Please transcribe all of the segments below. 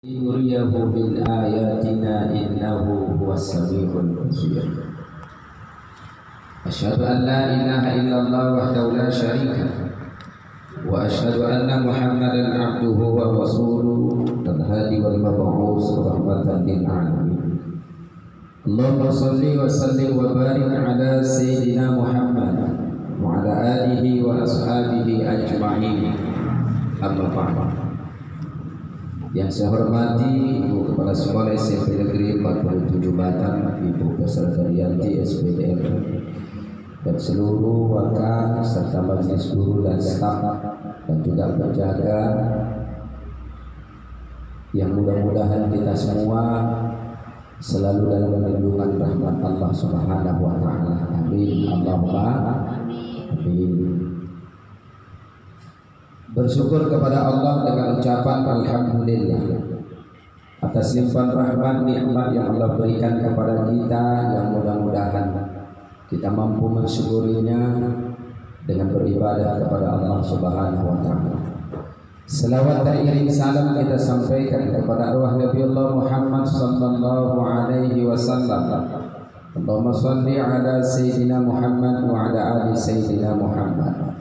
يريه من آياتنا إنه هو السميع البصير. أشهد أن لا إله إلا الله وحده لا شريك له وأشهد أن محمدا عبده ورسوله الهادي والمبعوث رحمة للعالمين. اللهم صل وسلم وبارك على سيدنا محمد وعلى آله وأصحابه أجمعين. أما بعد. Yang saya hormati Ibu Kepala Sekolah SMP Negeri 47 Batang, Ibu Peserta Rianti SPDM, dan seluruh wakil serta majelis guru dan staf dan juga penjaga, yang mudah-mudahan kita semua selalu dalam lindungan rahmat Allah Subhanahu wa taala. Amin. Allahumma amin. Bersyukur kepada Allah dengan ucapan alhamdulillah atas limpahan rahmat nikmat yang Allah berikan kepada kita, yang mudah-mudahan kita mampu mensyukurinya dengan beribadah kepada Allah Subhanahu wa taala. Selawat dan iring salam kita sampaikan kepada arwah Nabiullah Muhammad sallallahu alaihi wasallam. Allahumma shalli ala sayyidina Muhammad wa ala ali sayyidina Muhammad.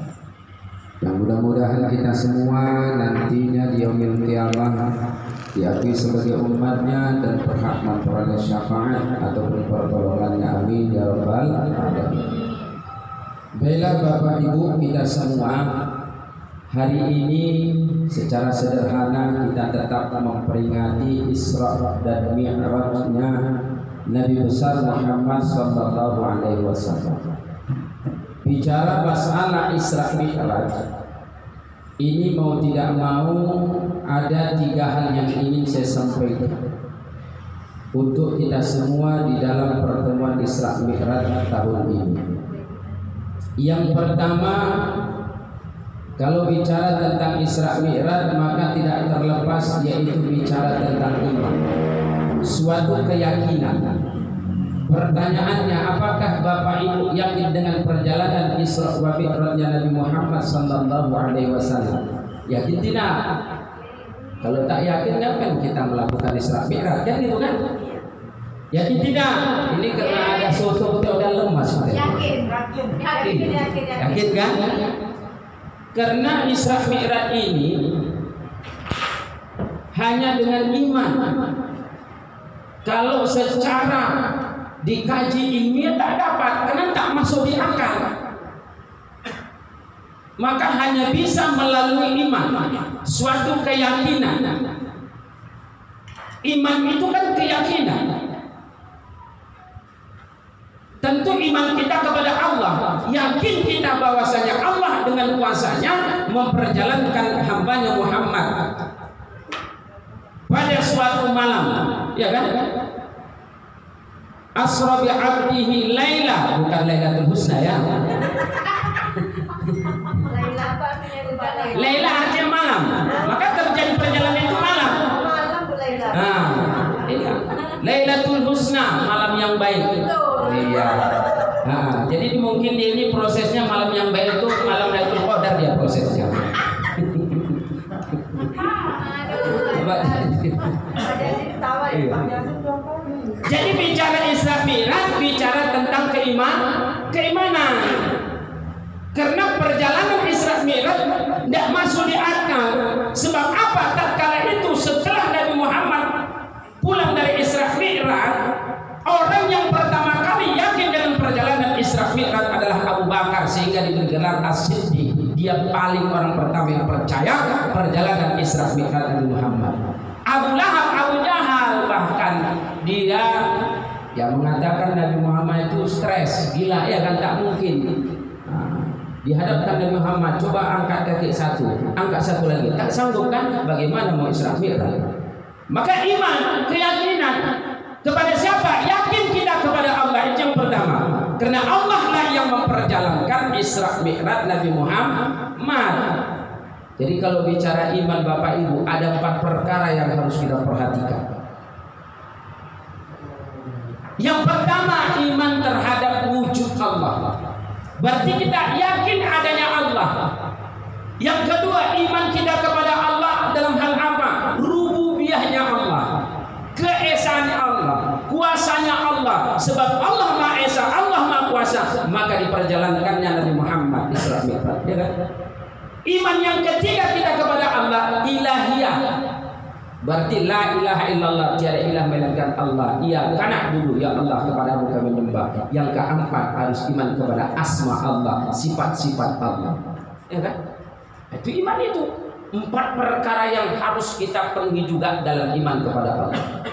Yang mudah-mudahan kita semua nantinya di yaumil qiyamah diakui sebagai umatnya dan berhak memperoleh syafaat ataupun pertolongannya. Amin ya rabbal alamin. Baiklah Bapak Ibu, kita semua hari ini secara sederhana kita tetap memperingati Isra dan Mi'rajnya Nabi besar Muhammad sallallahu alaihi wasallam. Bicara masalah Isra Mi'raj ini, mau tidak mau ada tiga hal yang ingin saya sampaikan untuk kita semua di dalam pertemuan Isra Mi'raj tahun ini. Yang pertama, kalau bicara tentang Isra Mi'raj maka tidak terlepas yaitu bicara tentang iman, suatu keyakinan. Pertanyaannya, apakah Bapak Ibu yakin dengan perjalanan Isra wa Mi'rajnya Nabi Muhammad sallallahu alaihi wasallam? Yakin tidak? Kalau tak yakin, kapan kita melakukan Isra Mi'raj? Kan gitu kan? Yakin tidak? Ini karena ada soto dan lemas. Yakin kan? Karena Isra Mi'raj ini hanya dengan iman. Kalau secara dikaji ilmiah tak dapat, karena tak masuk di akal, maka hanya bisa melalui iman, suatu keyakinan. Iman itu kan keyakinan. Tentu iman kita kepada Allah, yakin kita bahwasanya Allah dengan kuasanya memperjalankan hambanya Muhammad pada suatu malam, ya kan? Asra bi 'abdihi laila, bukan Lailatul Husna ya. Laila artinya malam, maka terjadi perjalanan itu malam. Nah, iya. Lailatul Husna, malam yang baik. Iya. Nah, jadi mungkin ini prosesnya malam yang baik itu malam Lailatul Qadar dia prosesnya. Jadi bicara Isra Mi'raj bicara tentang keimanan. Karena perjalanan Isra Mi'raj tidak masuk di akal. Sebab apa? Tatkala itu setelah Nabi Muhammad pulang dari Isra Mi'raj, orang yang pertama kali yakin dengan perjalanan Isra Mi'raj adalah Abu Bakar, sehingga diberi gelar As-Siddiq. Dia paling orang pertama yang percaya perjalanan Isra Mi'raj Nabi Muhammad. Abu Lahab, Abu Jahal bahkan dia yang mengatakan Nabi Muhammad itu stres, gila, ya kan, tak mungkin. Dihadapkan Nabi Muhammad, coba angkat kaki satu, angkat satu lagi, tak sanggup kan? Bagaimana mau Isra Mi'raj? Maka iman, keyakinan kepada siapa? Yakin kita kepada Allah, itu yang pertama. Karena Allah lah yang memperjalankan Isra Mi'raj Nabi Muhammad. Jadi kalau bicara iman Bapak Ibu, ada 4 perkara yang harus kita perhatikan. Yang pertama, iman terhadap wujud Allah. Berarti kita yakin adanya Allah. Yang kedua, iman kita kepada Allah dalam hal apa? Rububiyahnya Allah. Allah. Sebab Allah Maha Esa, Allah Maha Kuasa, maka diperjalankannya Nabi Muhammad Isra Mi'raj, ya kan? Iman yang ketiga kita kepada Allah, ilahiyah. Berarti la ilaha illallah, tiada ilah melainkan Allah. Ia kana dulu ya Allah, kepadamu kami menyembah. Yang keempat harus iman kepada asma Allah, sifat-sifat Allah. Ya kan? Itu iman itu. 4 perkara yang harus kita penuhi juga dalam iman kepada Allah.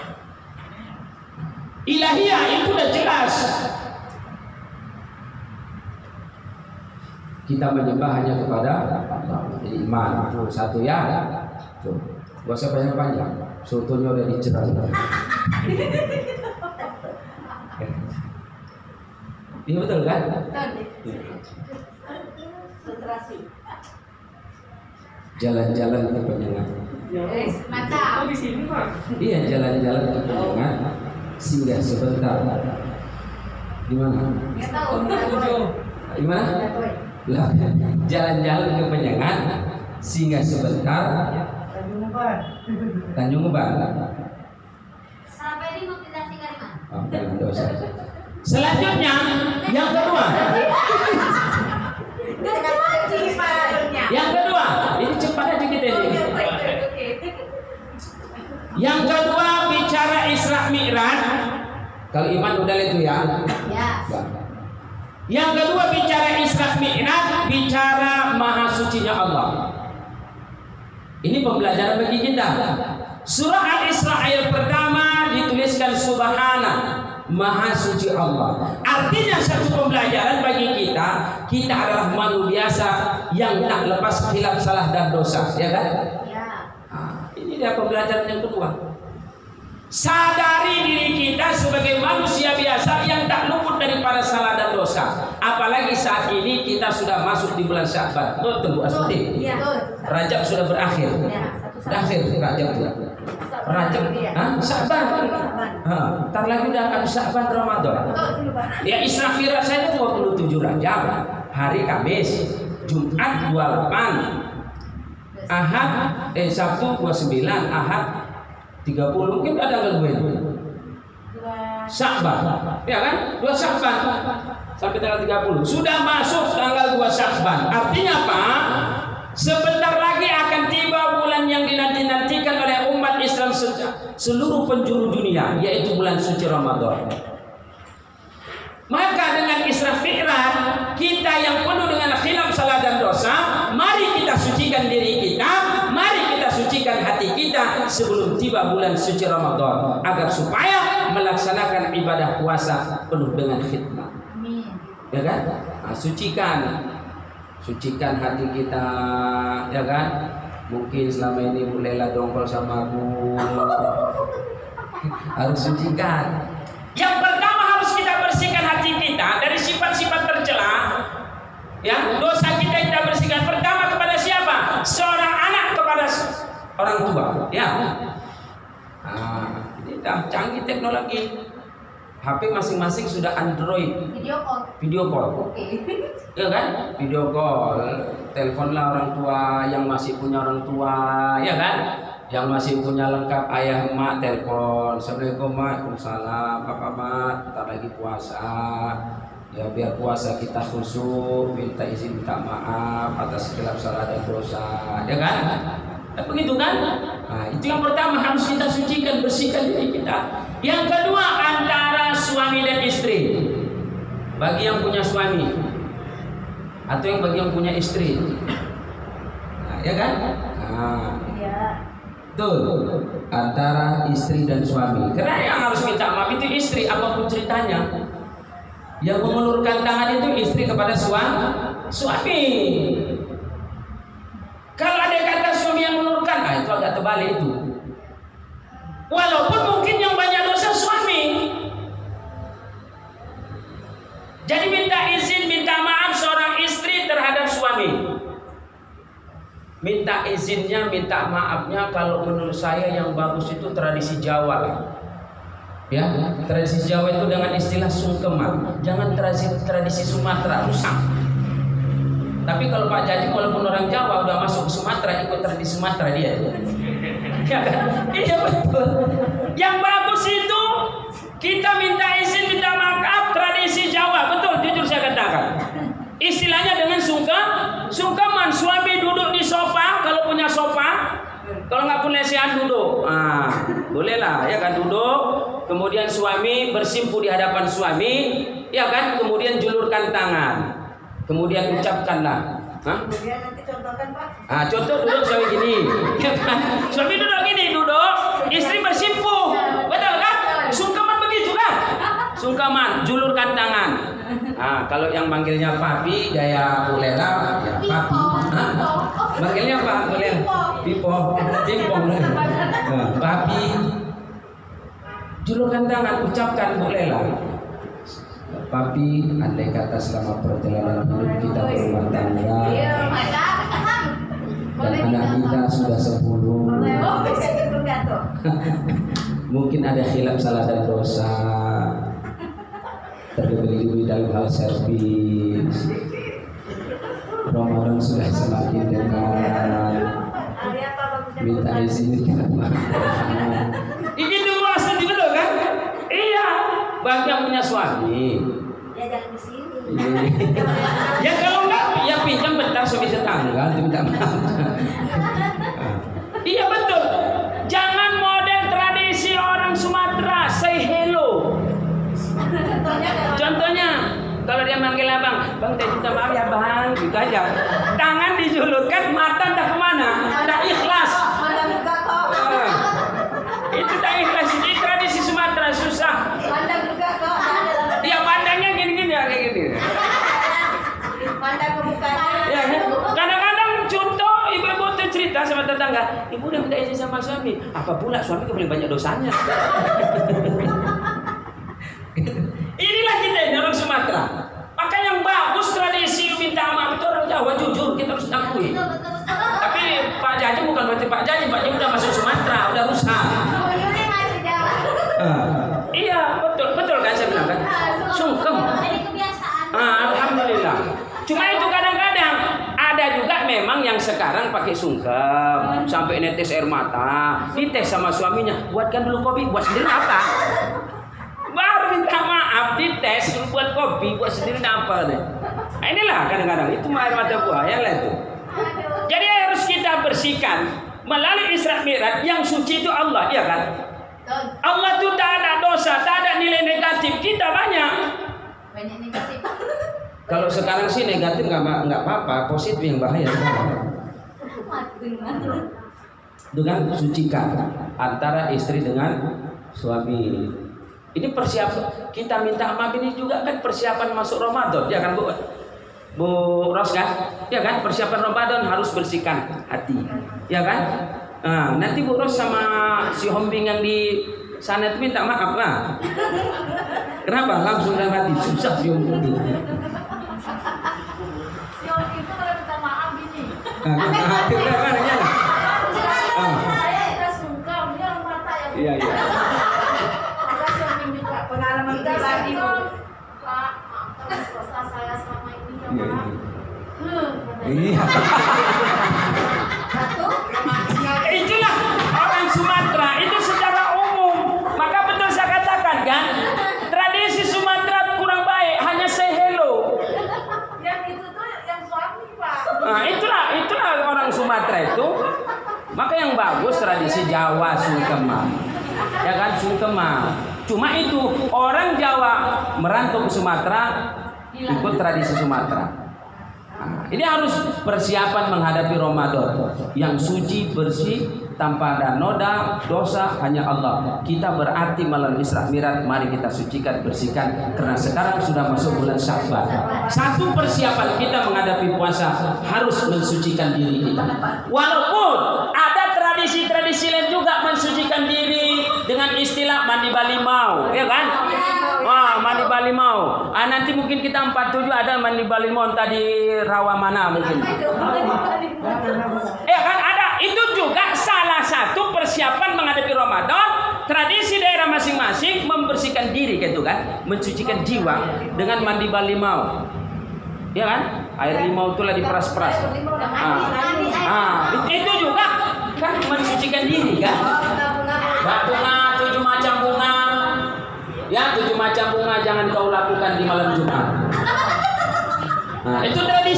Ilahiyah itu sudah jelas. Kita menyembah hanya kepada Allah. Jadi iman itu satu ya. Tuh. Gak usah panjang-panjang, sotonya udah dicerai. Ini betul kan? Jalan-jalan ke penyengat. Mantap. Di sini Pak. Iya, jalan-jalan ke penyengat, singgah sebentar. Di mana? Nggak tahu. Di mana? Jalan-jalan ke penyengat, singgah sebentar. Tanjung Uban. Sampai di mobilisasi Kariman. Oh, dalam dosa. Selanjutnya yang kedua. Yang kedua, ini cepat aja kita ini. Yang kedua bicara Isra Mi'raj. Kalau iman udah itu ya. Ya. Yang kedua bicara Isra Mi'raj, bicara maha sucinya Allah. Ini pembelajaran bagi kita. Surah Al-Isra ayat pertama dituliskan Subhana, Maha Suci Allah. Artinya satu pembelajaran bagi kita. Kita adalah manusia biasa yang tak lepas khilaf, salah dan dosa, ya kan? Ya. Nah, ini dia pembelajaran yang kedua. Sadari diri kita sebagai manusia biasa yang tak luput daripada salah dan dosa. Apalagi saat ini kita sudah masuk di bulan Sya'ban. Betul Bu Astuti? Iya. Rajab sudah berakhir. Berakhir Rajab sudah. Rajab, Sya'ban. Ntar lagi udah habis Sya'ban Ramadan. Ya Isra Mi'raj saya 27 Rajab, hari Kamis, Jumat 28, Ahad, Sabtu 29, Ahad 30, mungkin ada tanggal gue itu Sya'ban, ya kan? 2 Sya'ban sampai tanggal 30. Sudah masuk tanggal 2 Sya'ban. Artinya apa? Sebentar lagi akan tiba bulan yang dinanti-nantikan oleh umat Islam seluruh penjuru dunia, yaitu bulan suci Ramadan. Maka dengan Isra Mi'raj, kita yang penuh dengan khilaf, salah dan dosa, mari kita sucikan diri kita, mari kita sucikan hati kita sebelum tiba bulan suci Ramadan, agar supaya melaksanakan ibadah puasa penuh dengan khidmat. Amin. Ya kan? Nah, sucikan hati kita, ya kan? Mungkin selama ini mulailah dongkol sama aku, harus sucikan. Yang pertama harus kita bersihkan hati kita dari sifat-sifat tercela. Ya, dosa kita bersihkan pertama kepada siapa? Seorang anak kepada orang tua. Ya. Nah, ini dah canggih teknologi. HP masing-masing sudah Android. Video call. Oke. Ya kan? Video call. Teleponlah orang tua yang masih punya orang tua, ya kan? Yang masih punya lengkap ayah emak, telepon. Assalamualaikum mak, waalaikumsalam. Apa mak? Ntar lagi puasa. Ya biar puasa kita khusyuk, minta izin, minta maaf atas khilaf, salah dan dosa, ya kan? Begitu kan? Nah, itu yang pertama harus kita sucikan, bersihkan diri kita. Yang kedua antara suami dan istri. Bagi yang punya suami atau yang bagi yang punya istri. Nah, ya kan? Nah, Iya. tuh antara istri dan suami. Karena yang harus minta maaf itu istri, apapun ceritanya. Yang mengulurkan tangan itu istri kepada suami. Kalau ada kata suami yang mengulurkan, nah itu agak terbalik itu. Walaupun mungkin yang banyak dosa suami. Jadi minta izin, minta maaf seorang istri terhadap suami. Minta izinnya, minta maafnya kalau menurut saya yang bagus itu tradisi Jawa lah. Ya, tradisi Jawa itu dengan istilah sungkeman. Jangan tradisi Sumatera, rusak. Tapi kalau Pak Jaji walaupun orang Jawa udah masuk ke Sumatera, ikut tradisi Sumatera dia. Ya kan? Iya betul. Yang bagus itu kita minta izin, minta bedanya dengan sungkeman. Suami duduk di sofa kalau punya sofa. Kalau nggak punya sehat duduk. Bolehlah ya kan duduk. Kemudian suami bersimpu di hadapan suami, ya kan? Kemudian julurkan tangan. Kemudian ucapkanlah. Kemudian nanti contohkan Pak. Contoh duduk suami gini. Suami duduk gini, duduk. Istri bersimpu. Betul kan? Sungkeman begitu kan? Sungkeman, julurkan tangan. Kalau yang manggilnya papi gaya Bulela, ya papi. Manggilnya apa? Boleh. Pimpong. Papi. Julurkan tangan, ucapkan Bulela. Papi, andai kata selama perjalanan hidup kita berumah tangga dan anak kita sudah 10, mungkin ada khilaf, salah dan dosa, terlebih dalam hal servis. Ramadan sudah semakin dekat, minta izin kita maaf. Ini dulu asal betul kan? Iya, bagi yang punya suami. Ya jangan di sini. Ya kalau enggak, ya pinjam bentar suami tetangga, minta maaf. Iya betul. Jangan model tradisi orang Sumatera, say hello. Contohnya, kalau dia manggil abang, bang saya minta maaf ya bang, gitu aja. Tangan dijulurkan, mata entah kemana, tak ikhlas. Itu tak ikhlas, ini tradisi Sumatera susah. Ya pandangnya gini-gini ya kayak gini. Pandang ke mukanya. Ya, kadang-kadang contoh ibu-ibu tuh cerita sama tetangga, ibu udah minta izin sama suami. Apa pula suami paling banyak dosanya. Inilah kita di orang Sumatera. Maka yang bagus tradisi minta maaf itu orang Jawa, jujur kita harus akui. Tapi Pak Jaji bukan berarti Pak Jaji udah masuk Sumatera, udah rusak. Iya betul kan saya bilang kan. Sungkem. Alhamdulillah. Cuma itu kadang-kadang ada juga memang yang sekarang pakai sungkem sampai netes air mata, dites sama suaminya, buatkan dulu kopi, buat sendiri apa? Baru minta maaf, dites buat kopi, buat sendiri apa deh. Inilah kadang-kadang itu air mata buaya lah itu. Jadi harus kita bersihkan melalui Isra Mi'raj. Yang suci itu Allah, ya kan? Allah itu tak ada dosa, tak ada nilai negatif. Kita banyak negatif. Kalau sekarang sih negatif nggak apa-apa, positif yang bahaya. Dengan sucikan antara istri dengan suami. Ini persiapan kita minta maaf ini juga kan persiapan masuk Ramadan, ya kan Bu Ros kan? Ya kan persiapan Ramadan harus bersihkan hati, ya kan? Nanti Bu Ros sama si Hombing yang di sana itu minta maaf lah. Kenapa? Langsung dalam hati susah si Hombing. Itu kalau minta maaf gini. Hati caranya lah. Kita sungkem, dia mata yang. Iya. Ada yang juga pengalaman pribadi Bu. Pak, maafkan dosa saya selama ini ya Pak. Iya. Itulah orang Sumatera itu secara umum. Maka betul saya katakan kan, tradisi Sumatera kurang baik, hanya say hello. Yang itu tuh yang suami Pak. Itulah orang Sumatera itu. Maka yang bagus tradisi Jawa sungkeman. Ya kan sungkeman. Cuma itu orang Jawa merantau ke Sumatera ikut tradisi Sumatera. Ini harus persiapan menghadapi Ramadan yang suci, bersih, tanpa ada noda, dosa, hanya Allah. Kita berarti melalui Isra Mi'raj, mari kita sucikan, bersihkan, karena sekarang sudah masuk bulan Sya'ban. Satu persiapan kita menghadapi puasa harus mensucikan diri kita. Walaupun ada tradisi-tradisi lain juga mensucikan diri dengan istilah mandi balimau, ya kan? Mandi balimau. Nanti mungkin kita 47 ada mandi balimau tadi rawa mana mungkin. Ya kan ada. Itu juga salah satu persiapan menghadapi Ramadan. Tradisi daerah masing-masing membersihkan diri gitu kan, mensucikan jiwa dengan mandi balimau. Ya kan? Air limau itulah diperas-peras. Itu juga kan mensucikan diri kan. Bunga 7 macam bunga. Ya 7 macam bunga jangan kau lakukan di malam Jumat. Itu tradisi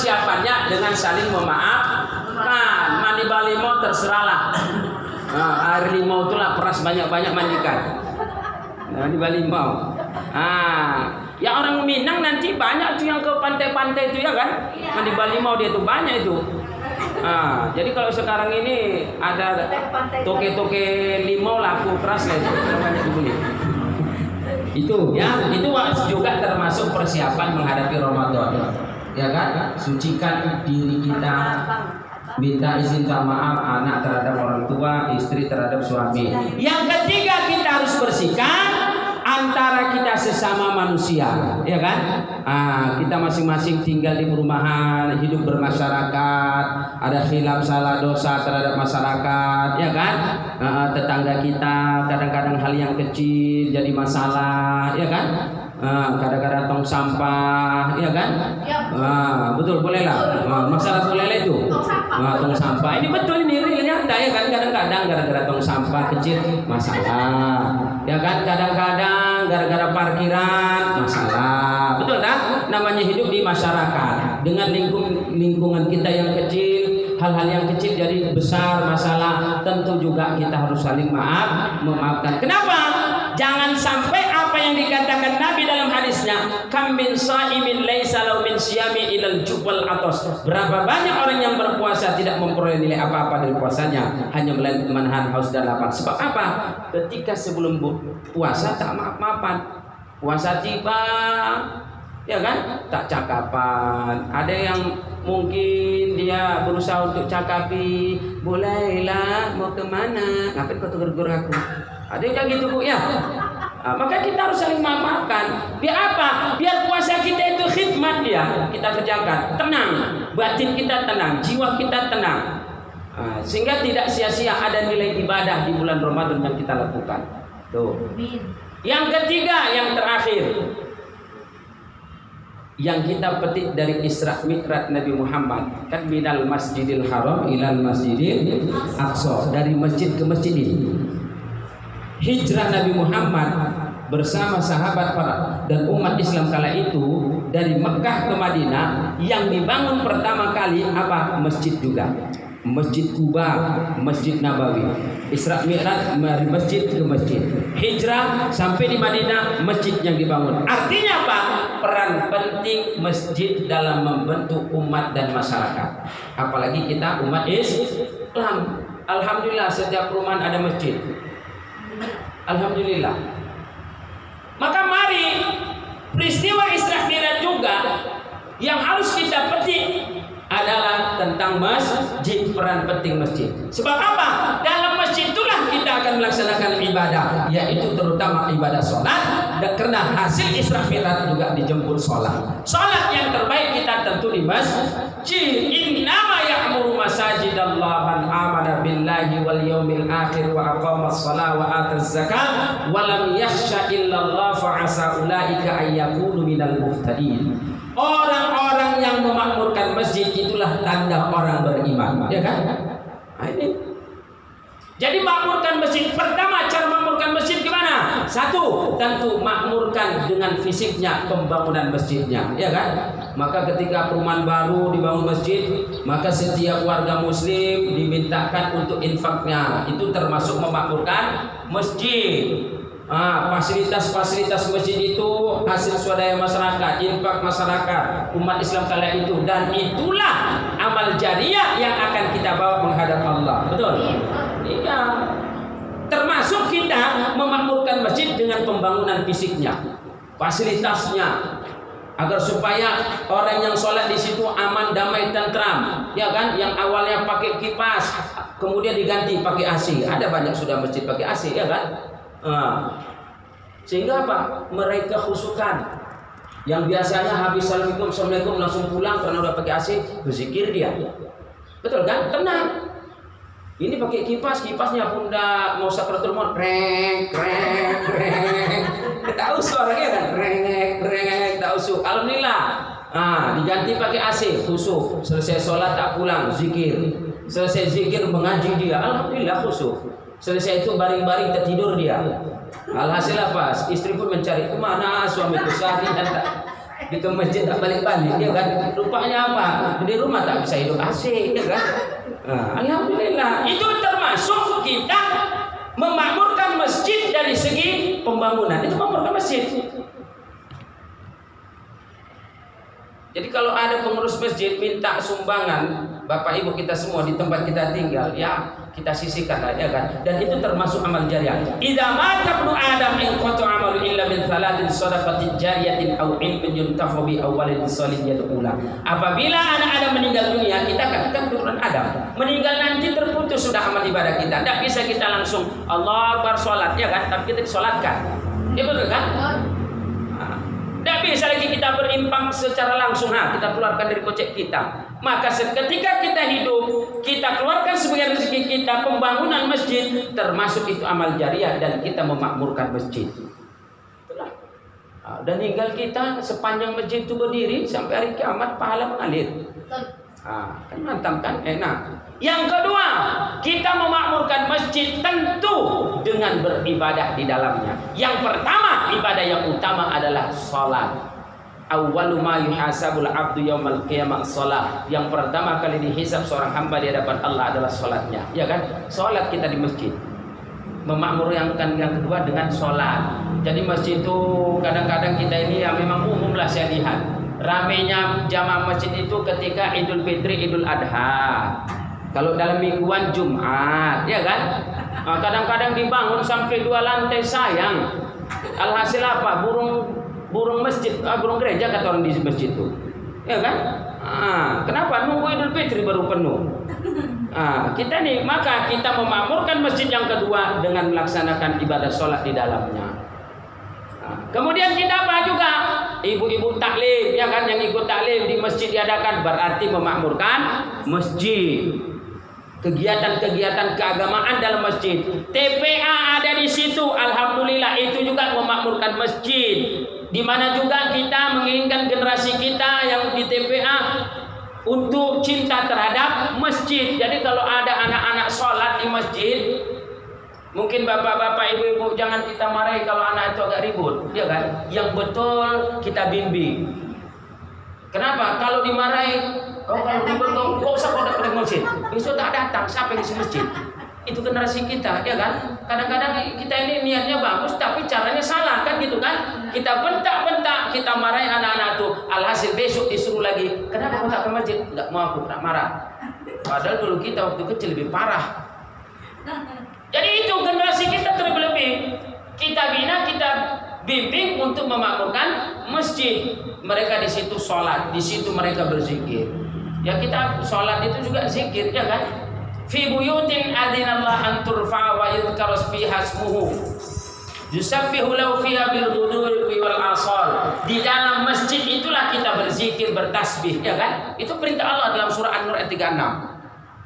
persiapannya dengan saling memaafkan. Mandi balimau terserahlah. Air limau itulah peras banyak-banyak mandikan. Mandi balimau. Ya orang Minang nanti banyak tuh yang ke pantai-pantai itu ya kan? Mandi balimau dia tuh banyak itu. Jadi kalau sekarang ini ada toke-toke limau laku keras lah itu, banyak dibeli. Itu ya, itu juga termasuk persiapan menghadapi Ramadan. Ya kan? Sucikan diri kita, minta izin maaf anak terhadap orang tua, istri terhadap suami. Yang ketiga kita harus bersihkan antara kita sesama manusia, ya kan? Kita masing-masing tinggal di perumahan, hidup bermasyarakat, ada khilaf salah dosa terhadap masyarakat, ya kan? Tetangga kita kadang-kadang hal yang kecil jadi masalah, ya kan? Kadang-kadang tong sampah, ya kan? Betul, boleh lah. Masalah boleh itu. Tong sampah. Ini betul ini nyata ya kan? Kadang-kadang gara-gara tong sampah kecil masalah, ya kan? Kadang-kadang gara-gara parkiran masalah. Betul kan? Namanya hidup di masyarakat. Dengan lingkungan kita yang kecil, hal-hal yang kecil jadi besar masalah. Tentu juga kita harus saling memaafkan. Kenapa? Jangan sampai apa yang dikatakan Nabi dalam hadisnya, kam min shaimin laisa lahu min siyami ilal jubal atos. Berapa banyak orang yang berpuasa tidak memperoleh nilai apa-apa dari puasanya, hanya menahan haus dan lapar. Sebab apa? Ketika sebelum puasa tak maaf-maafan. Puasa tiba, ya kan? Tak cakapan. Ada yang mungkin dia berusaha untuk cakapi, bolehlah mau kemana? Ngapain kau tegur aku? Ada yang gitu Bu ya. Maka kita harus saling memaafkan. Biar apa? Biar puasa kita itu khidmat dia kita kerjakan. Tenang, batin kita tenang, jiwa kita tenang. Sehingga tidak sia-sia ada nilai ibadah di bulan Ramadan yang kita lakukan. Tuh. Yang ketiga, yang terakhir, yang kita petik dari Isra Mi'raj Nabi Muhammad, kan minal Masjidil Haram ilal Masjidil Aqsa, dari masjid ke masjid ini. Hijrah Nabi Muhammad bersama sahabat dan umat Islam kala itu dari Mekah ke Madinah, yang dibangun pertama kali apa? Masjid juga. Masjid Kuba, Masjid Nabawi. Isra Mi'raj dari masjid ke masjid. Hijrah sampai di Madinah, masjid yang dibangun. Artinya apa? Peran penting masjid dalam membentuk umat dan masyarakat. Apalagi kita umat Islam. Alhamdulillah setiap perumahan ada masjid. Alhamdulillah. Maka mari peristiwa Isra Mi'raj juga yang harus kita petik adalah tentang masjid, peran penting masjid. Sebab apa? Dalam masjid itulah kita akan melaksanakan ibadah, yaitu terutama ibadah sholat. Dan karena hasil Isra Mi'raj juga dijemput sholat. Sholat yang terbaik kita tentu di masjid. Innama ya'muru masajidallah man amana billahi wal yaumil akhir wa aqamas shalah wa ataz zakat wa lam yakhsha illallah fa asa ulaika ayyakunu minal muhtadin. Orang-orang yang memakmurkan masjid itulah tanda orang beriman, ya kan? Ini. Jadi makmurkan masjid, pertama cara makmurkan masjid gimana? Satu, tentu makmurkan dengan fisiknya, pembangunan masjidnya, ya kan? Maka ketika perumahan baru dibangun masjid, maka setiap warga muslim dimintakan untuk infaknya. Itu termasuk memakmurkan masjid. Fasilitas-fasilitas masjid itu hasil swadaya masyarakat, infak masyarakat, umat Islam kala itu, dan itulah amal jariah yang akan kita bawa menghadap Allah. Betul? Iya. Termasuk kita memakmurkan masjid dengan pembangunan fisiknya, fasilitasnya, agar supaya orang yang sholat di situ aman, damai, tentram, ya kan? Yang awalnya pakai kipas, kemudian diganti pakai AC. Ada banyak sudah masjid pakai AC, ya kan? Sehingga apa? Mereka khusukan. Yang biasanya habis assalamualaikum langsung pulang karena udah pakai AC, berzikir dia. Betul kan? Tenang. Ini pakai kipas, kipasnya pun udah mau sakratul maut, krek. Tahu suaranya kan? Krek, tahu su. Alhamdulillah. Diganti pakai AC, khusyuk. Selesai sholat tak pulang, zikir. Selesai zikir mengaji dia, alhamdulillah khusyuk. Selesai itu baring-baring tertidur dia. Alhasil apa? Istri pun mencari kemana suamiku sehari dan Di ke masjid tak balik-balik, ya kan? Rupanya apa? Di rumah tak bisa hidup AC, ya kan? Nah, alhamdulillah, itu termasuk kita memakmurkan masjid dari segi pembangunan. Itu memakmurkan masjid. Jadi kalau ada pengurus masjid minta sumbangan, Bapak Ibu kita semua di tempat kita tinggal, ya kita sisihkan lah, ya kan? Dan itu termasuk amal jariah. Idza mata ibnu Adam in qata amalu illa min thalathin shadaqatin jariyatin aw ilmin yuntafa bi aw waladin shalih yad'ula. Apabila anak Adam meninggal dunia, kita katakan keturunan Adam. Meninggal nanti terputus sudah amal ibadah kita. Tidak bisa kita langsung Allah Akbar salat, ya kan? Tapi kita disolatkan. Ya betul kan? Tidak bisa lagi kita berimpang secara langsung. Kita keluarkan dari kocek kita. Maka ketika kita hidup, kita keluarkan sebagai rezeki kita pembangunan masjid, termasuk itu amal jariah dan kita memakmurkan masjid. Itulah. Dan tinggal kita sepanjang masjid itu berdiri sampai hari kiamat pahala mengalir. Kan mantap kan? Enak. Yang kedua, kita memakmurkan masjid tentu dengan beribadah di dalamnya. Yang pertama, ibadah yang utama adalah sholat. Awwalu ma yuhasabul abdu yaumal qiyamah sholat. Yang pertama kali dihisab seorang hamba di hadapan Allah adalah sholatnya. Ya kan? Sholat kita di masjid. Memakmurkan yang kedua dengan sholat. Jadi masjid itu kadang-kadang kita ini ya memang umum lah saya lihat. Ramenya jamaah masjid itu ketika Idul Fitri, Idul Adha. Kalau dalam mingguan Jumat, ya kan? Kadang-kadang dibangun sampai 2 lantai sayang. Alhasil apa? Burung masjid, burung gereja kata orang di masjid itu, ya kan? Kenapa? Nunggu Idul Fitri baru penuh. Kita nih, maka kita memakmurkan masjid yang kedua dengan melaksanakan ibadah sholat di dalamnya. Kemudian kita apa juga? Ibu-ibu taklim, ya kan? Yang ikut taklim di masjid diadakan berarti memakmurkan masjid. Kegiatan-kegiatan keagamaan dalam masjid. TPA ada di situ, alhamdulillah itu juga memakmurkan masjid. Di mana juga kita menginginkan generasi kita yang di TPA untuk cinta terhadap masjid. Jadi kalau ada anak-anak sholat di masjid, mungkin bapak-bapak, ibu-ibu jangan kita marahi kalau anak itu agak ribut, ya kan? Yang betul kita bimbing. Kenapa? Kalau dimarahi, kalau ribut kok usah pada masjid. Besok tak datang, siapa yang di masjid? Itu generasi kita, ya kan? Kadang-kadang kita ini niatnya bagus, tapi caranya salah, kan gitu kan? Kita bentak-bentak, kita marahin anak-anak tuh. Alhasil besok disuruh lagi, kenapa kau tak ke masjid? Enggak mau, aku tak marah. Padahal dulu kita waktu kecil lebih parah. Jadi itu generasi kita terlebih. Kita bina, kita bimbing untuk memakmurkan masjid. Mereka di situ sholat, di situ mereka berzikir. Ya kita sholat itu juga zikir, ya kan? Fi buyutin adzinallahu an turfa wa yudhkar fiha ismuhu yusabbihu lahu fiha bil ghudwi wal asal. Di dalam masjid itulah kita berzikir, bertasbih, ya kan? Itu perintah Allah dalam surah An-Nur ayat 36.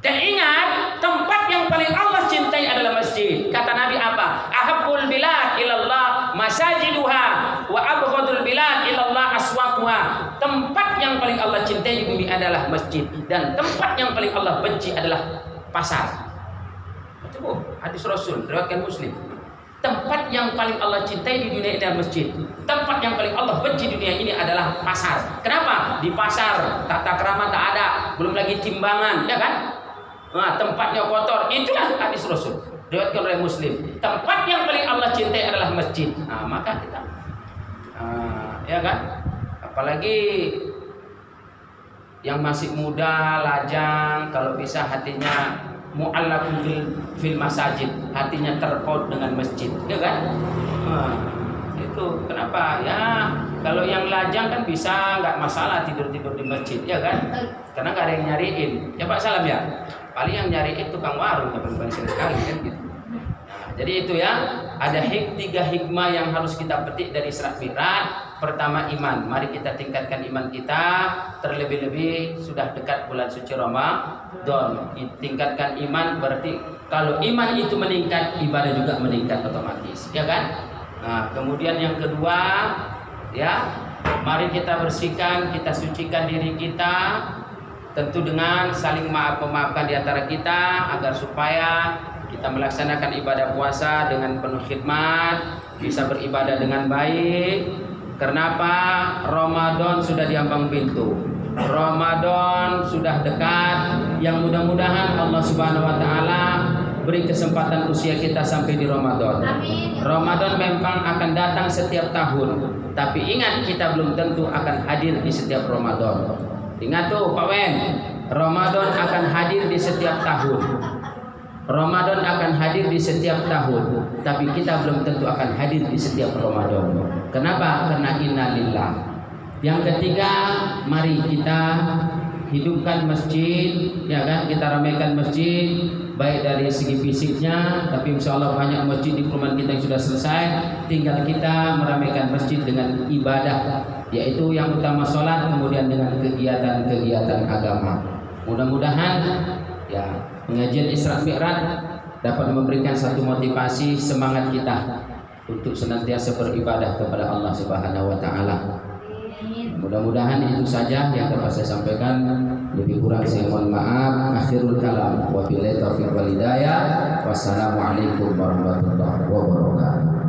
Dan ingat, tempat yang paling Allah cintai adalah masjid. Kata Nabi apa? Ahabbul bilad ilallah masajiduha wa abghadul bilad ilallah aswaquha. Tempat yang paling Allah cintai di bumi adalah masjid, dan tempat yang paling Allah benci adalah pasar. Itu hadis Rasul riwayatkan Muslim. Tempat yang paling Allah cintai di dunia ini adalah masjid. Tempat yang paling Allah benci di dunia ini adalah pasar. Kenapa? Di pasar tata krama tak ada, belum lagi timbangan, ya kan? Tempatnya kotor. Itulah hadis Rasul riwayatkan oleh Muslim. Tempat yang paling Allah cintai adalah masjid. Maka kita ya kan? Apalagi yang masih muda, lajang, kalau bisa hatinya mu'allaqun fil masajid, hatinya terpaut dengan masjid, ya kan? Itu kenapa? Ya kalau yang lajang kan bisa, nggak masalah tidur-tidur di masjid, ya kan? Karena nggak ada yang nyariin. Ya Pak Salam ya. Paling yang nyariin tukang warung, nggak paling sekali kan gitu. Jadi itu ya, ada 3 hikmah yang harus kita petik dari Isra Mi'raj. Pertama, iman. Mari kita tingkatkan iman kita. Terlebih-lebih sudah dekat bulan suci Ramadan. Tingkatkan iman berarti kalau iman itu meningkat, ibadah juga meningkat otomatis, ya kan? Kemudian yang kedua, ya, mari kita bersihkan, kita sucikan diri kita. Tentu dengan saling memaafkan di antara kita agar supaya kita melaksanakan ibadah puasa dengan penuh khidmat, bisa beribadah dengan baik. Kenapa? Ramadan sudah di ambang pintu. Ramadan sudah dekat. Yang mudah-mudahan Allah Subhanahu wa taala beri kesempatan usia kita sampai di Ramadan. Ramadan memang akan datang setiap tahun, tapi ingat kita belum tentu akan hadir di setiap Ramadan. Ingat tuh Pak Wen, Ramadan akan hadir di setiap tahun. Ramadan akan hadir di setiap tahun, tapi kita belum tentu akan hadir di setiap Ramadan. Kenapa? Karena innalillah. Yang ketiga, mari kita hidupkan masjid, ya kan? Kita ramaikan masjid, baik dari segi fisiknya, tapi insya Allah banyak masjid di perumahan kita yang sudah selesai. Tinggal kita meramaikan masjid dengan ibadah, yaitu yang utama sholat, kemudian dengan kegiatan-kegiatan agama. Mudah-mudahan ya pengajian Isra Mi'raj dapat memberikan satu motivasi semangat kita untuk senantiasa beribadah kepada Allah Subhanahu wa taala. Mudah-mudahan itu saja yang dapat saya sampaikan. Lebih kurang saya mohon maaf. Akhirul kalam. Wabillahi taufiq wal hidayah. Wassalamualaikum warahmatullahi wabarakatuh.